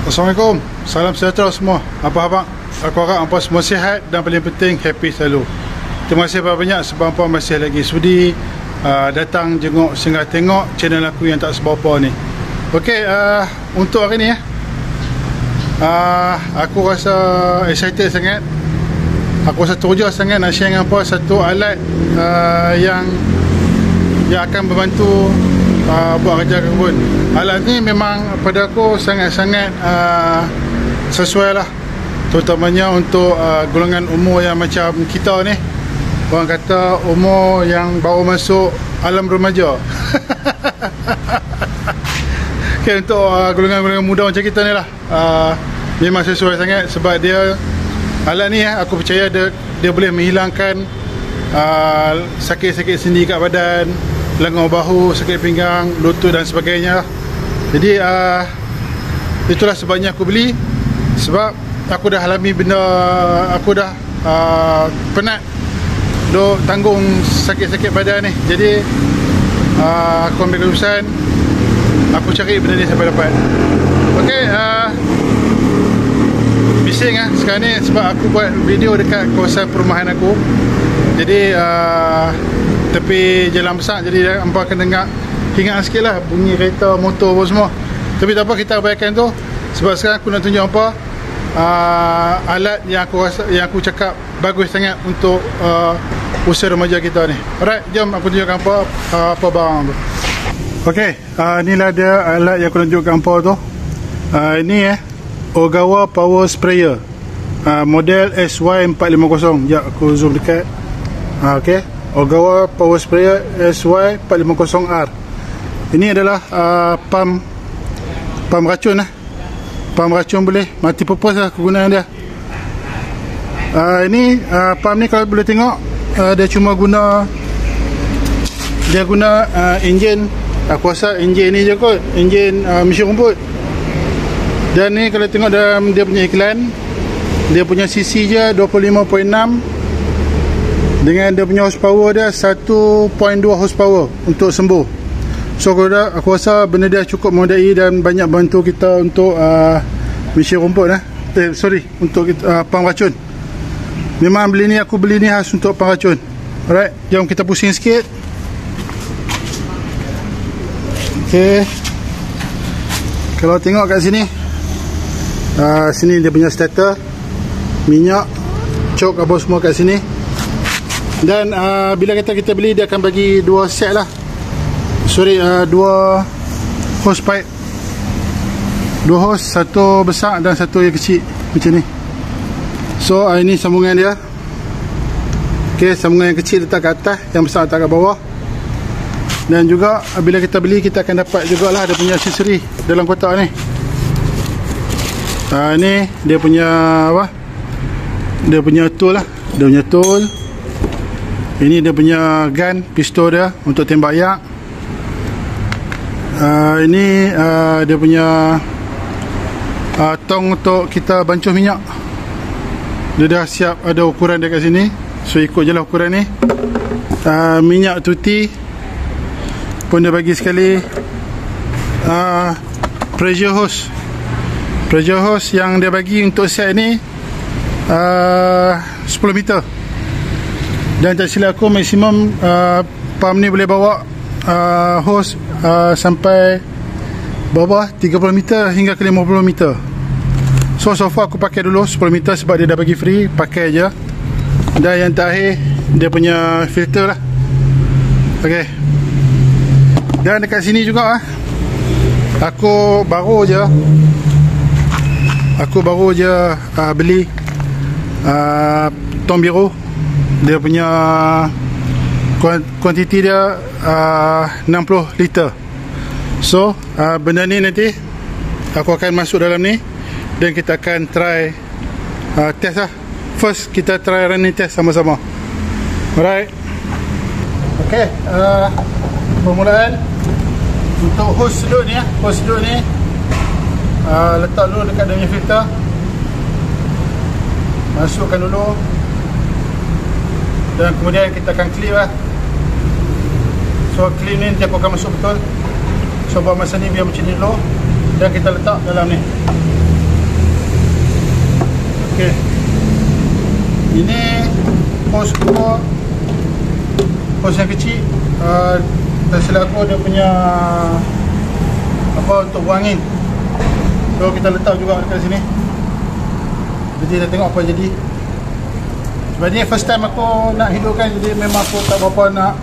Assalamualaikum, salam sejahtera semua. Abang-abang, aku harap hampa semua sihat dan paling penting happy selalu. Terima kasih banyak sebab hampa masih lagi sudi datang jenguk singgah tengok channel aku yang tak seberapa ni. Okey, untuk hari ni aku rasa excited sangat. Aku rasa teruja sangat nak share dengan hampa satu alat yang akan membantu buat kerja kebun. Alat ni memang pada aku sangat-sangat sesuai lah, terutamanya untuk golongan umur yang macam kita ni. Orang kata umur yang baru masuk alam remaja. Okay, untuk golongan-golongan muda macam kita ni lah, memang sesuai sangat sebab dia alat ni aku percaya dia boleh menghilangkan sakit-sakit sendi kat badan, lengan bahu, sakit pinggang, lutut dan sebagainya. Jadi itulah sebabnya aku beli, sebab aku dah alami benda, aku dah penat duk tanggung sakit-sakit badan ni. Jadi aku ambil keputusan, aku cari benda ni sampai dapat. Okey, bising sekarang ni sebab aku buat video dekat kawasan perumahan aku. Jadi tepi jalan besar, jadi hampa akan dengar hingat sikit lah bunyi kereta, motor pun semua. Tapi tak apa, kita abaikan tu sebab sekarang aku nak tunjuk hampa alat yang aku rasa, yang aku cakap bagus sangat untuk usia remaja kita ni. Alright, jom aku tunjukkan hampa apa barang tu. Okey, inilah dia alat yang aku tunjukkan hampa tu. Ini Ogawa Power Sprayer, model SY450. Sekejap aku zoom dekat. Okey, Ogawa Power Sprayer SY450R. Ini adalah pump racun lah. Pump racun boleh multi purpose lah kegunaan dia. Ini pump ni kalau boleh tengok, dia cuma guna enjin. Aku rasa enjin ni je kot, enjin mesin rumput. Dan ni kalau tengok dalam dia punya iklan, dia punya cc je 25.6 dengan dia punya horsepower dia 1.2 horsepower untuk sembuh. So aku rasa benda dia cukup memadai dan banyak bantu kita untuk mesin rumput untuk pump racun. Memang aku beli ni khas untuk pump racun. Alright, jom kita pusing sikit. Okey, kalau tengok kat sini, sini dia punya starter, minyak, cok apa semua kat sini. Dan bila kata kita beli, dia akan bagi dua set lah. Dua hose pipe, dua hose, satu besar dan satu yang kecil macam ni. So ini sambungan dia. Okey, sambungan yang kecil letak kat atas, yang besar letak kat bawah. Dan juga bila kita beli, kita akan dapat jugalah dia punya aksesori dalam kotak ni. Ni dia punya apa? Dia punya tool lah. Dia punya tool. Ini dia punya gun, pistol dia untuk tembak yak. Ini dia punya tong untuk kita bancuh minyak. Dia dah siap, ada ukuran dia kat sini. So ikut je lah ukuran ni. Minyak tuti pun dia bagi sekali. Pressure hose yang dia bagi untuk set ni 10 meter. Dan tak silap aku, maksimum pump ni boleh bawa hose sampai bawah 30 meter hingga ke 50 meter. So far aku pakai dulu 10 meter sebab dia dah bagi free, pakai je. Dan yang terakhir dia punya filter lah. Okey, dan dekat sini juga aku baru je beli tong biru. Dia punya kuantiti dia 60 liter. So benda ni nanti aku akan masuk dalam ni dan kita akan try test lah. First kita try running test sama-sama. Alright. Okay, permulaan untuk hose sudut ni letak dulu dekat dia punya filter. Masukkan dulu. Dan kemudian kita akan clean lah. So clean ni nanti aku akan masuk betul. So buat masa ni biar macam ni dulu. Dan kita letak dalam ni. Okey. Ini hose kedua, hose yang kecil. Tak silap aku dia punya apa untuk buang angin. So kita letak juga dekat sini. Jadi kita tengok apa jadi. Sebab ni first time aku nak hidupkan, jadi memang aku tak berapa nak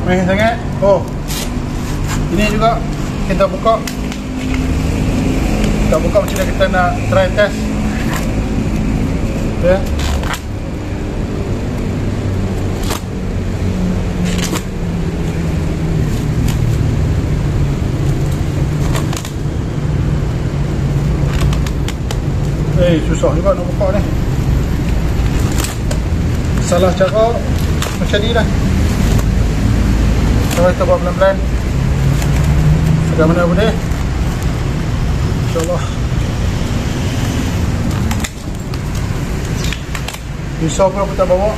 main sangat. Oh, ini juga kita buka. Kita buka macam ni, kita nak try test. Okay. Susah juga nak buka ni. Salah cara macam ni lah. So kita buat pelan-pelan. Agak mana boleh, InsyaAllah. Pisau pun aku tak bawa.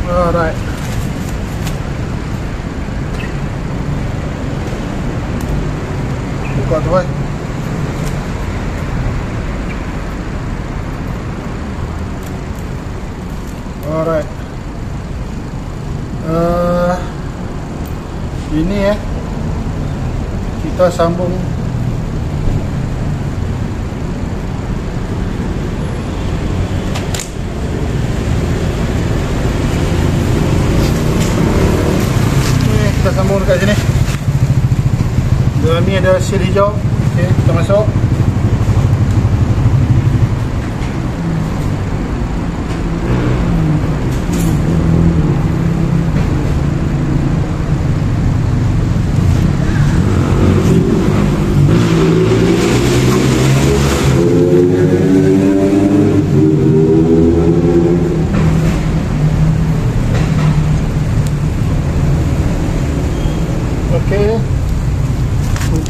Alright. Buka tu kan. Alright. Ini kita sambung. Kita sambung dekat sini. Dalam ni ada seal hijau. Okey, kita masuk.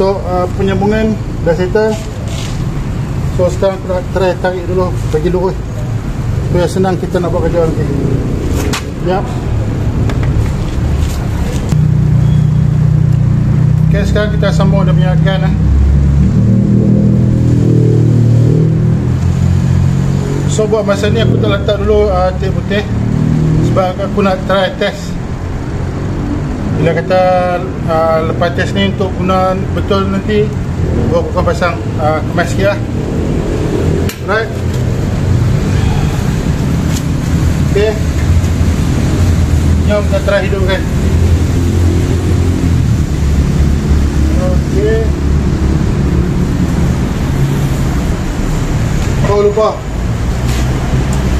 Untuk penyambungan dah settle. So sekarang aku nak try tarik dulu, bagi lurus supaya senang kita nak buat kerja nanti. Sekejap. Ok, sekarang kita sambung dia punya gun. So buat masa ni aku tak letak dulu tape putih sebab aku nak try test. Bila kata lepas test ni untuk guna betul nanti, baru aku akan pasang kemas sikit lah. Right. Okay, jom kita try hidupkan. Okay. Oh lupa,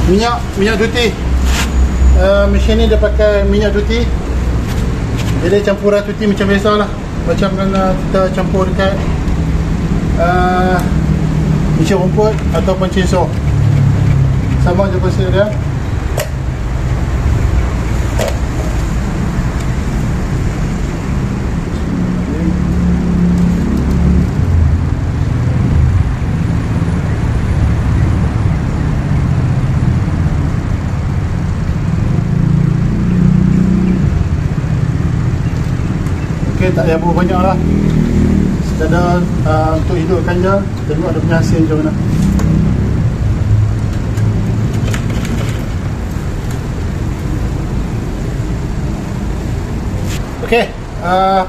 minyak duti. Mesin ni dia pakai minyak duti. Jadi campuran tuti macam biasa lah. Macam kalau kita campur dekat mesin rumput ataupun chainsaw, sama je proses dia. Okay, tak payah buat banyak lah. Sekadar untuk hidupkan je. Tengok ada punya hasil macam mana. Okay,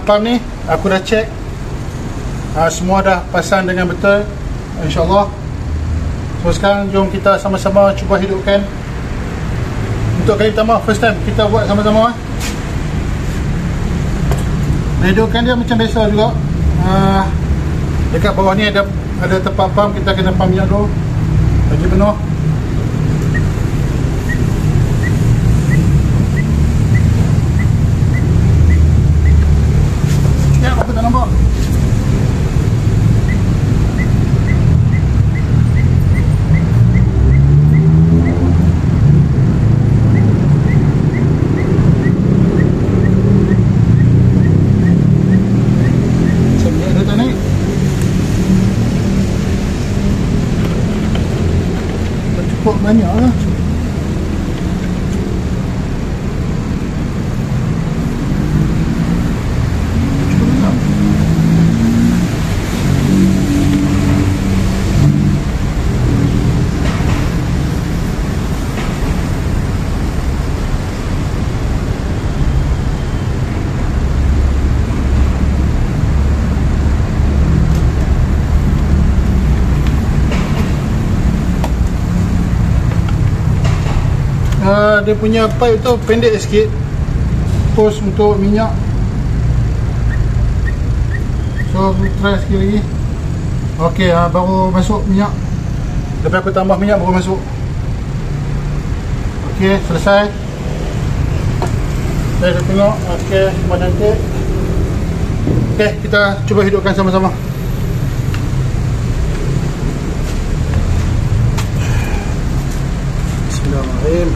pump ni aku dah check, semua dah pasang dengan betul, InsyaAllah. So sekarang jom kita sama-sama cuba hidupkan. Untuk kali pertama, first time kita buat sama-sama. Hidupkan dia macam biasa juga. Dekat bawah ni ada tempat pump, kita kena pump minyak dulu bagi penuh. Ya, aku tak nampak. Banyak lah. dia punya pipe tu pendek sikit, hose untuk minyak. So aku try sikit lagi. Ok, baru masuk minyak. Lepas aku tambah minyak baru masuk. Ok, selesai. Saya tengok. Ok, semua cantik. Ok, kita cuba hidupkan sama-sama. Bismillahirrahmanirrahim.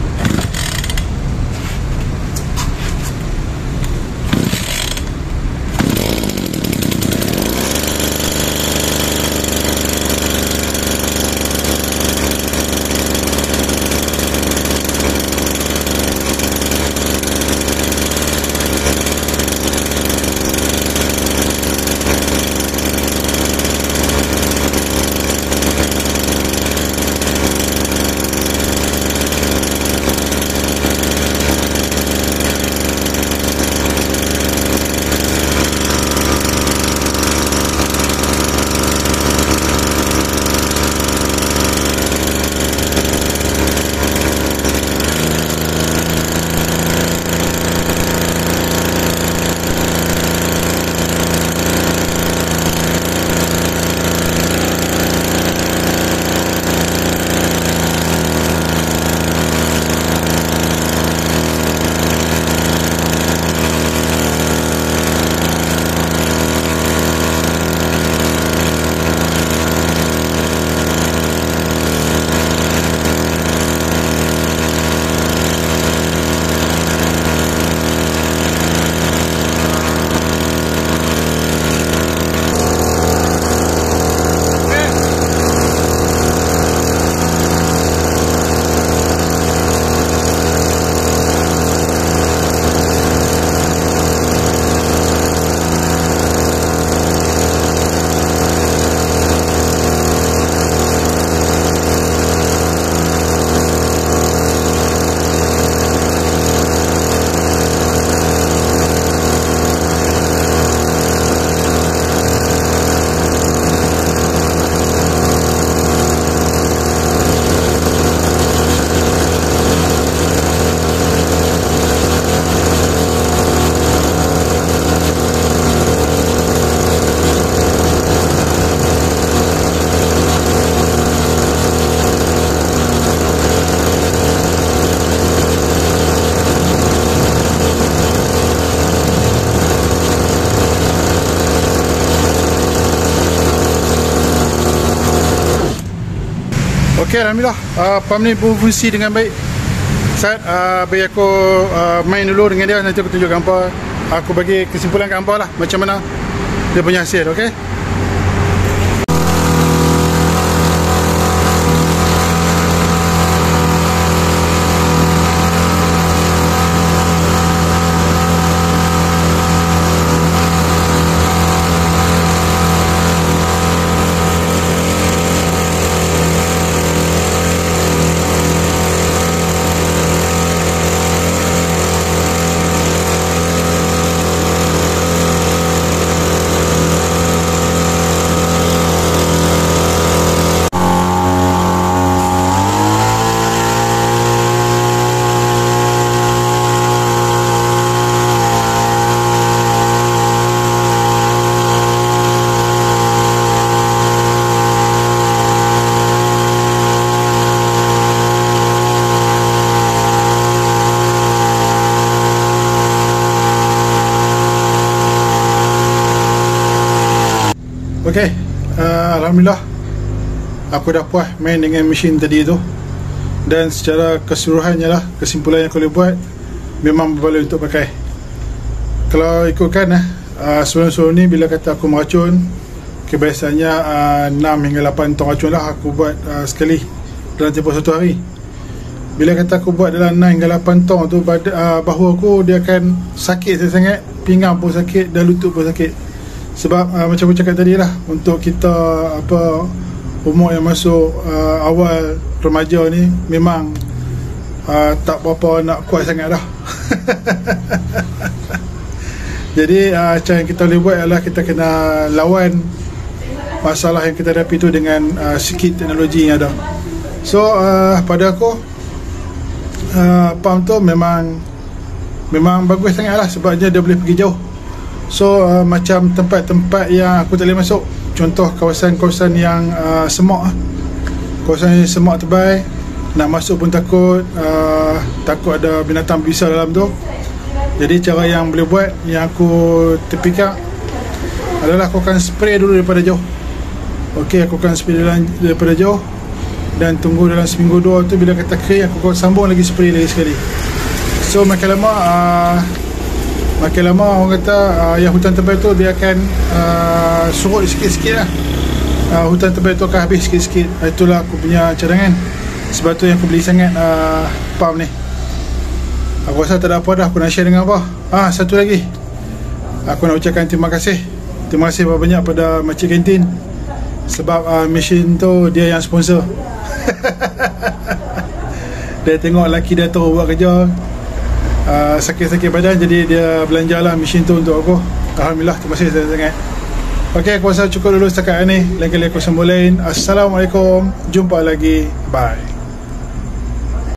Ok, Alhamdulillah, pump ni berfungsi dengan baik. Saat bagi aku main dulu dengan dia, nanti aku tunjuk gambar. Aku bagi kesimpulan gambar lah macam mana dia punya hasil. Ok. Ok, Alhamdulillah aku dah puas main dengan mesin tadi tu. Dan secara keseluruhannya lah, kesimpulan yang aku boleh buat, memang berbaloi untuk pakai. Kalau ikutkan sebelum-sebelum ni, bila kata aku meracun, biasanya 6 hingga 8 tong racun lah aku buat sekali dalam tempoh satu hari. Bila kata aku buat dalam 6 hingga 8 tong tu, bahu aku dia akan sakit sangat, pinggang pun sakit dan lutut pun sakit. Sebab macam aku cakap tadi lah, untuk kita umur yang masuk awal remaja ni, memang tak berapa nak kuat sangat dah. Jadi cara yang kita boleh buat adalah kita kena lawan masalah yang kita hadapi tu dengan sikit teknologi yang ada. So pada aku pump tu memang bagus sangat lah, sebabnya dia boleh pergi jauh. So macam tempat-tempat yang aku tak boleh masuk, contoh kawasan-kawasan yang semak, kawasan yang semak tebal, nak masuk pun takut ada binatang berbisa dalam tu. Jadi cara yang boleh buat, yang aku terfikir adalah aku akan spray dulu daripada jauh. Okey, aku akan spray daripada jauh dan tunggu dalam seminggu dua tu, bila kata kering aku akan sambung lagi, spray lagi sekali. So makin lama orang kata yang hutan tebal tu dia akan surut sikit-sikit lah. Hutan tebal tu akan habis sikit-sikit. Itulah aku punya cadangan. Sebab tu yang aku beli sangat pump ni. Aku rasa tak ada apa dah aku nak share dengan apa. Satu lagi, aku nak ucapkan terima kasih banyak pada Makcik Kantin, sebab mesin tu dia yang sponsor. Dia tengok lelaki dia tahu buat kerja, sakit-sakit badan, jadi dia belanjalah mesin tu untuk aku. Alhamdulillah, terima kasih sangat. Ok, aku rasa cukup dulu setakat ni. Lain kali aku sambung lain. Assalamualaikum, jumpa lagi, bye.